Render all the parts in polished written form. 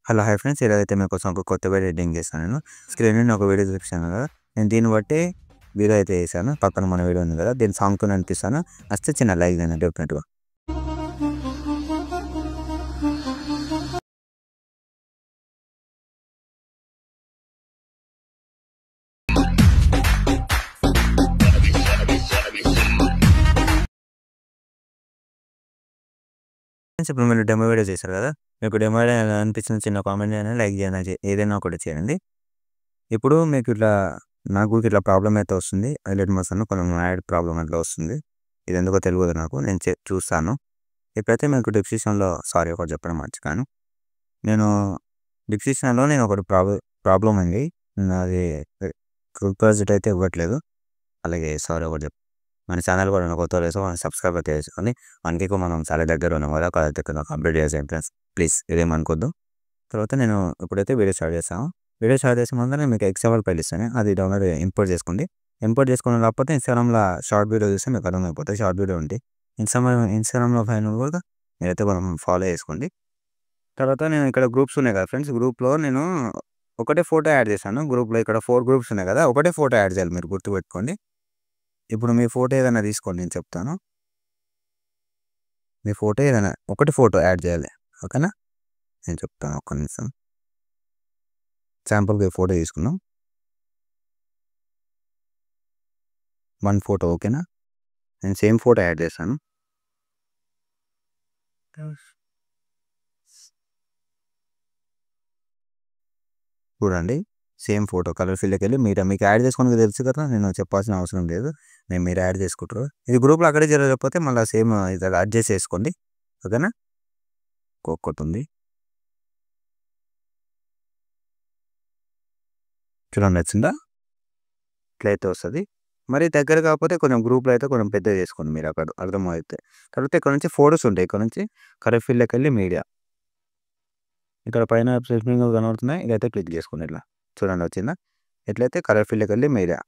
Hello hi friends, ఈరోజైతే మీకోసం ఒక కొత్త వీడియో ఎడిటింగ్ చేశాను. నేను స్క్రీన్ నుండి ఒక వీడియో చూపించాను కదా, నేను దీన్ని బట్టి వీడియో అయితే చేశాను. పక్కన మన వీడియో ఉంది కదా, దీని సాంగ్తో అనిపిస్తాను. వస్తే చిన్న లైక్ అయినా డెఫినెట్గా. ఇప్పుడు మీరు డెమో వీడియో చేశారు కదా, మీకు డెమో వీడియో ఎలా అనిపించిన చిన్న కామెంట్ అయినా లైక్ చేయండి, ఏదైనా ఒకటి చేయండి. ఇప్పుడు మీకు నాకు ఇట్లా ప్రాబ్లం అయితే వస్తుంది. హైలైట్ మోషన్ కొంచెం యాడ్ ప్రాబ్లం అట్లా వస్తుంది. ఇది ఎందుకో తెలియదు నాకు, నేను చూస్తాను. ఇప్పుడైతే మీకు డిస్క్రిప్షన్లో ఒకటి చెప్పడం మర్చిపోయాను. నేను డిస్క్రిప్షన్లో ఒకటి ప్రాబ్లం ఉంది. అది డిపాజిట్ అయితే ఇవ్వట్లేదు. అలాగే ఒకటి మన ఛానల్ కూడా కొత్త వేసాం, మనం సబ్స్క్రైబ్ అయితే చేసుకొని మనకి మనం చాలా దగ్గర ఉన్నాం కదా, కంప్లీట్ చేసాం ఫ్రెండ్స్. ప్లీజ్ ఇదేమనుకోద్దు. తర్వాత నేను ఇప్పుడైతే వీడియో స్టార్ట్ చేస్తాను. వీడియో స్టార్ట్ చేసే ముందు నేను మీకు ఎక్స్ఎంఎల్ ఫైల్ ఇస్తాను, అది డౌన్లోడ్ ఇంపోర్ట్ చేసుకోండి. ఇంపోర్ట్ చేసుకుని లేకపోతే ఇన్స్టాగ్రామ్లో షార్ట్ వీడియో చూస్తే మీకు అర్థమైపోతుంది. షార్ట్ వీడియో ఉంటే ఇన్స్టాగ్రామ్లో ఫైల్ కూడా మీరైతే మనం ఫాలో చేసుకోండి. తర్వాత నేను ఇక్కడ గ్రూప్స్ ఉన్నాయి కదా ఫ్రెండ్స్, గ్రూప్లో నేను ఒకటే ఫోటో యాడ్ చేశాను. గ్రూప్లో ఇక్కడ 4 గ్రూప్స్ ఉన్నాయి కదా, ఒకటే ఫోటో యాడ్ చేయాలి, మీరు గుర్తుపెట్టుకోండి. ఇప్పుడు మీ ఫోటో ఏదైనా తీసుకోండి, నేను చెప్తాను. మీ ఫోటో ఏదైనా ఒకటి ఫోటో యాడ్ చేయాలి, ఓకేనా? నేను చెప్తాను, ఒక్క నిమిషం. శాంపుల్గా ఫోటో తీసుకున్నాం, 1 ఫోటో, ఓకేనా? నేను సేమ్ ఫోటో యాడ్ చేశాను. చూడండి, సేమ్ ఫోటో కలర్ ఫీల్డ్కి వెళ్ళి మీకు యాడ్ చేసుకోవడానికి తెలుసు కదా, నేను చెప్పాల్సిన అవసరం లేదు. మీరు యాడ్ చేసుకుంటారు. ఇది గ్రూప్లో అక్కడే జరగకపోతే మళ్ళీ సేమ్ ఇది అడ్జస్ట్ చేసుకోండి, ఓకేనా? ఒక్కొక్కటి ఉంది చూడండి, వచ్చిందా? ఇట్లయితే వస్తుంది. మరి దగ్గర కాకపోతే కొంచెం గ్రూప్లో అయితే కొంచెం పెద్దగా చేసుకోండి, మీరు అక్కడ అర్థమైతే. తర్వాత ఇక్కడ నుంచి ఫోటోస్ ఉంటాయి, ఇక్కడ నుంచి కలర్ ఫీల్డ్కి వెళ్ళి మీడియా, ఇక్కడ పైన ప్లేస్మెంట్ కనబడుతున్నాయి, ఇదైతే క్లిక్ చేసుకోండి. ఇట్లా చూడండి, వచ్చిందా? ఎట్లయితే కలర్ ఫీల్డ్కి వెళ్ళి మీడియా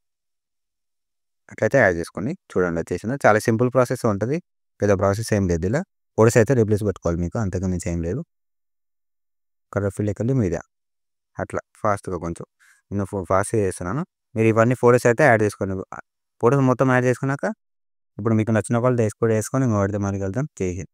అట్లయితే యాడ్ చేసుకోండి. చూడండి, వచ్చేసిందా? చాలా సింపుల్ ప్రాసెస్ ఉంటుంది, పెద్ద ప్రాసెస్ ఏం లేదు. ఇలా ఫోటోస్ అయితే రీప్లేస్ పెట్టుకోవాలి, మీకు అంతకు మించి ఏం లేదు. కలర్ ఫీల్డ్కి వెళ్ళి మీడియా అట్లా ఫాస్ట్గా కొంచెం నేను ఫాస్ట్గా చేస్తున్నాను. మీరు ఇవన్నీ ఫోటోస్ అయితే యాడ్ చేసుకోండి. ఫోటోస్ మొత్తం యాడ్ చేసుకున్నాక ఇప్పుడు మీకు నచ్చిన వాళ్ళు వేసుకొని ఇంకో వాడితే మనకి వెళ్తాం చేసి